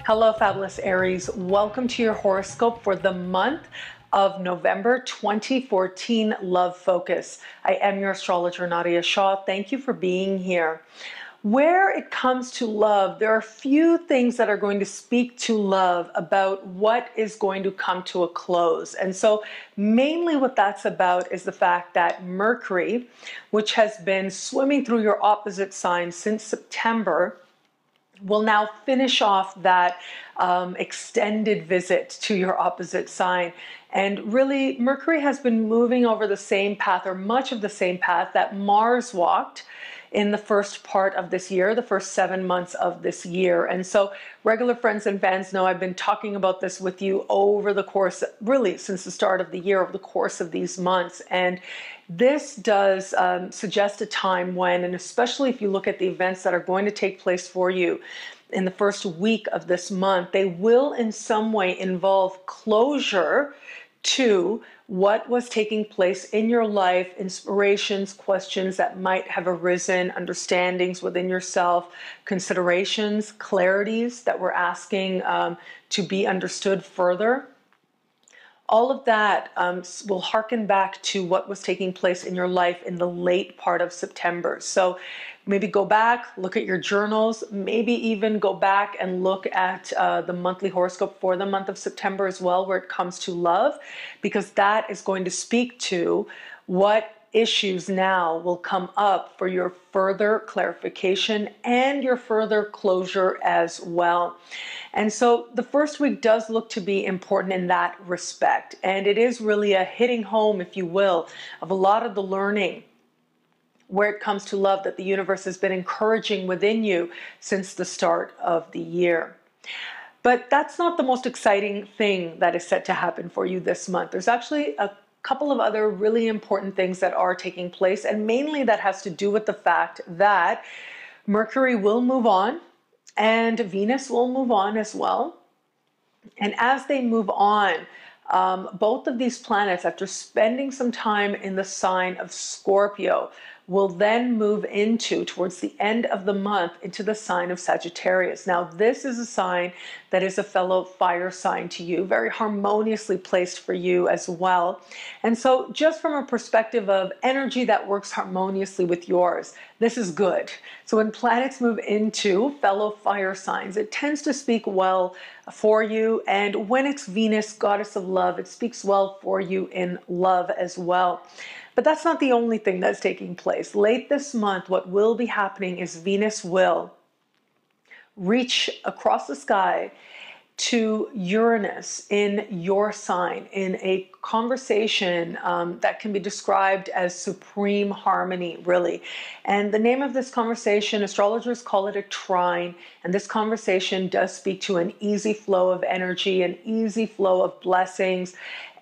Hello, fabulous Aries. Welcome to your horoscope for the month of November 2014 Love Focus. I am your astrologer, Nadiya Shah. Thank you for being here. Where it comes to love, there are a few things that are going to speak to love about what is going to come to a close. And so mainly what that's about is the fact that Mercury, which has been swimming through your opposite sign since September, will now finish off that extended visit to your opposite sign. And really, Mercury has been moving over the same path, or much of the same path, that Mars walked in the first part of this year, the first 7 months of this year. And so regular friends and fans know I've been talking about this with you over the course, really since the start of the year, over the course of these months. And this does suggest a time when, and especially if you look at the events that are going to take place for you in the first week of this month, they will in some way involve closure to what was taking place in your life, inspirations, questions that might have arisen, understandings within yourself, considerations, clarities that we're asking to be understood further. All of that will harken back to what was taking place in your life in the late part of September. So maybe go back, look at your journals, maybe even go back and look at the monthly horoscope for the month of September as well, where it comes to love, because that is going to speak to what issues now will come up for your further clarification and your further closure as well. And so the first week does look to be important in that respect. And it is really a hitting home, if you will, of a lot of the learning where it comes to love that the universe has been encouraging within you since the start of the year. But that's not the most exciting thing that is set to happen for you this month. There's actually a couple of other really important things that are taking place, and mainly that has to do with the fact that Mercury will move on and Venus will move on as well. And as they move on, both of these planets, after spending some time in the sign of Scorpio, will then move into, towards the end of the month, into the sign of Sagittarius. Now, this is a sign that is a fellow fire sign to you, very harmoniously placed for you as well. And so just from a perspective of energy that works harmoniously with yours, this is good. So when planets move into fellow fire signs, it tends to speak well for you. And when it's Venus, goddess of love, it speaks well for you in love as well. But that's not the only thing that's taking place. Late this month, what will be happening is Venus will reach across the sky to Uranus in your sign in a conversation that can be described as supreme harmony, really. And the name of this conversation, astrologers call it a trine. And this conversation does speak to an easy flow of energy, an easy flow of blessings,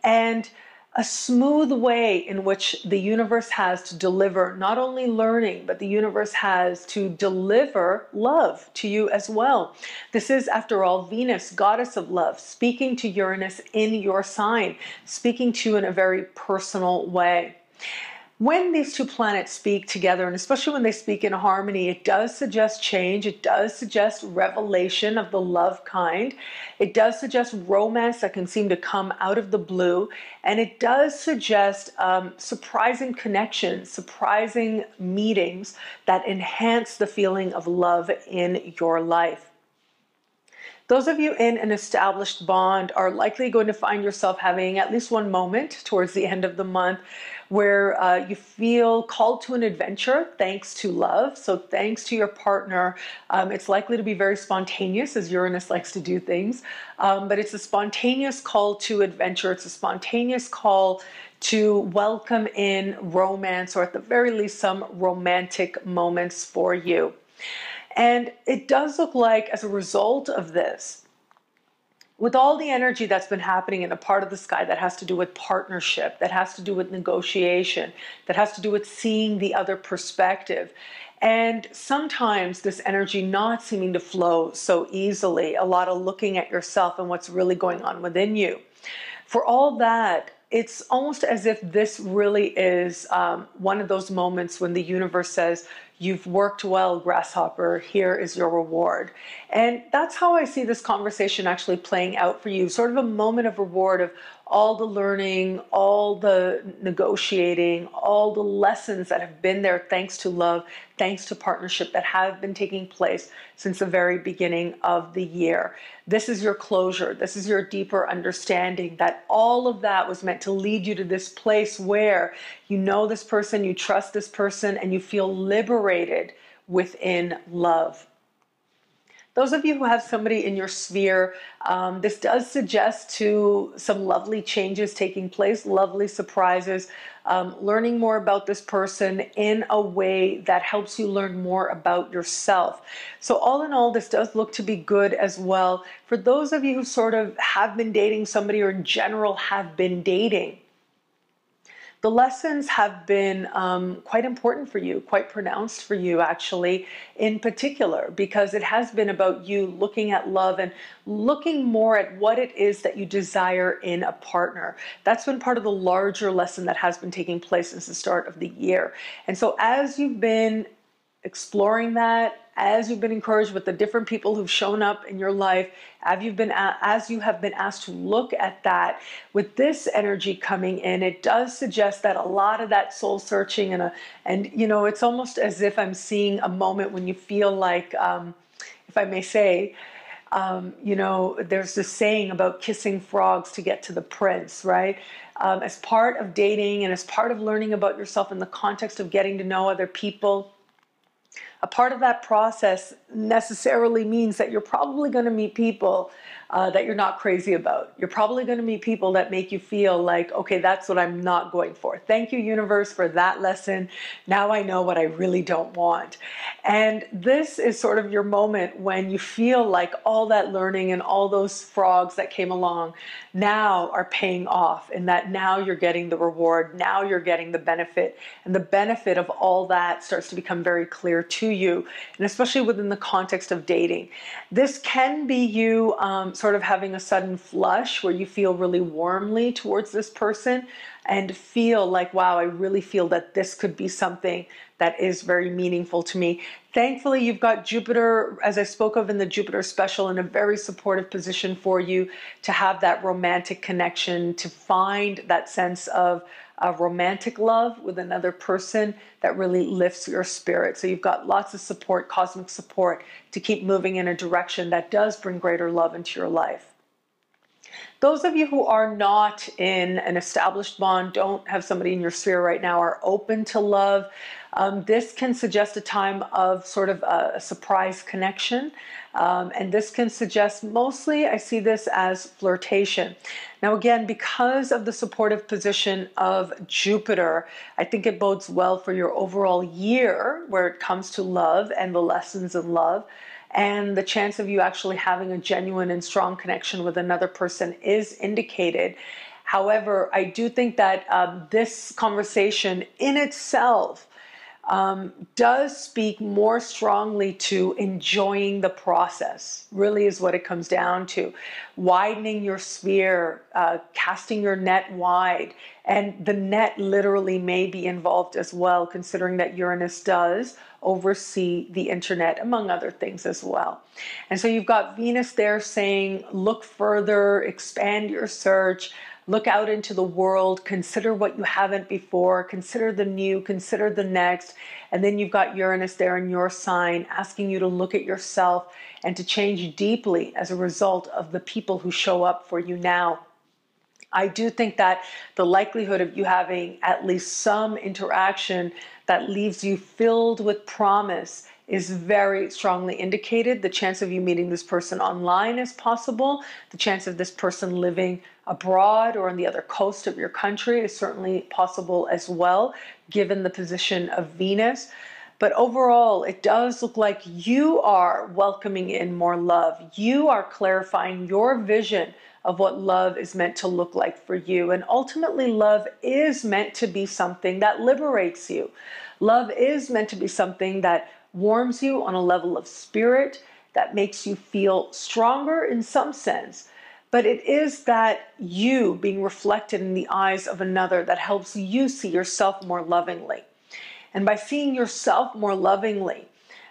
and a smooth way in which the universe has to deliver not only learning, but the universe has to deliver love to you as well. This is, after all, Venus, goddess of love, speaking to Uranus in your sign, speaking to you in a very personal way. When these two planets speak together, and especially when they speak in harmony, it does suggest change. It does suggest revelation of the love kind. It does suggest romance that can seem to come out of the blue. And it does suggest surprising connections, surprising meetings that enhance the feeling of love in your life. Those of you in an established bond are likely going to find yourself having at least one moment towards the end of the month where you feel called to an adventure thanks to love. So thanks to your partner, it's likely to be very spontaneous, as Uranus likes to do things. But it's a spontaneous call to adventure. It's a spontaneous call to welcome in romance, or at the very least some romantic moments for you. And it does look like, as a result of this, with all the energy that's been happening in a part of the sky that has to do with partnership, that has to do with negotiation, that has to do with seeing the other perspective, and sometimes this energy not seeming to flow so easily, a lot of looking at yourself and what's really going on within you. For all that, it's almost as if this really is one of those moments when the universe says, you've worked well, grasshopper, here is your reward. And that's how I see this conversation actually playing out for you, sort of a moment of reward of all the learning, all the negotiating, all the lessons that have been there thanks to love, thanks to partnership that have been taking place since the very beginning of the year. This is your closure. This is your deeper understanding that all of that was meant to lead you to this place where you know this person, you trust this person, and you feel liberated within love. Those of you who have somebody in your sphere, this does suggest to some lovely changes taking place, lovely surprises, learning more about this person in a way that helps you learn more about yourself. So all in all, this does look to be good as well. For those of you who sort of have been dating somebody or in general have been dating, the lessons have been quite important for you, quite pronounced for you actually, in particular, because it has been about you looking at love and looking more at what it is that you desire in a partner. That's been part of the larger lesson that has been taking place since the start of the year. And so as you've been exploring that, as you've been encouraged with the different people who've shown up in your life, as you have been asked to look at that, with this energy coming in, it does suggest that a lot of that soul searching and you know, it's almost as if I'm seeing a moment when you feel like, if I may say, you know, there's this saying about kissing frogs to get to the prince, right? As part of dating and as part of learning about yourself in the context of getting to know other people, a part of that process necessarily means that you're probably going to meet people that you're not crazy about. You're probably going to meet people that make you feel like, okay, that's what I'm not going for. Thank you, universe, for that lesson. Now I know what I really don't want. And this is sort of your moment when you feel like all that learning and all those frogs that came along now are paying off, and that now you're getting the reward. Now you're getting the benefit, and the benefit of all that starts to become very clear to you, and especially within the context of dating. This can be you sort of having a sudden flush where you feel really warmly towards this person and feel like, wow, I really feel that this could be something that is very meaningful to me. Thankfully, you've got Jupiter, as I spoke of in the Jupiter special, in a very supportive position for you to have that romantic connection, to find that sense of romantic love with another person that really lifts your spirit. So you've got lots of support, cosmic support, to keep moving in a direction that does bring greater love into your life. Those of you who are not in an established bond, don't have somebody in your sphere right now, are open to love, this can suggest a time of sort of a surprise connection. And this can suggest, mostly I see this as flirtation. Now again, because of the supportive position of Jupiter, I think it bodes well for your overall year where it comes to love and the lessons of love. And the chance of you actually having a genuine and strong connection with another person is indicated. However, I do think that this conversation in itself does speak more strongly to enjoying the process, really is what it comes down to. Widening your sphere, casting your net wide, and the net literally may be involved as well, considering that Uranus does oversee the internet, among other things as well. And so you've got Venus there saying, look further, expand your search, look out into the world, consider what you haven't before, consider the new, consider the next. And then you've got Uranus there in your sign, asking you to look at yourself and to change deeply as a result of the people who show up for you now. I do think that the likelihood of you having at least some interaction that leaves you filled with promise is very strongly indicated. The chance of you meeting this person online is possible. The chance of this person living abroad or on the other coast of your country is certainly possible as well, given the position of Venus. But overall, it does look like you are welcoming in more love. You are clarifying your vision of what love is meant to look like for you. And ultimately, love is meant to be something that liberates you. Love is meant to be something that warms you on a level of spirit, that makes you feel stronger in some sense. But it is that you being reflected in the eyes of another that helps you see yourself more lovingly. And by seeing yourself more lovingly,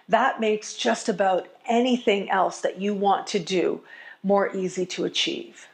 that makes just about anything else that you want to do more easy to achieve.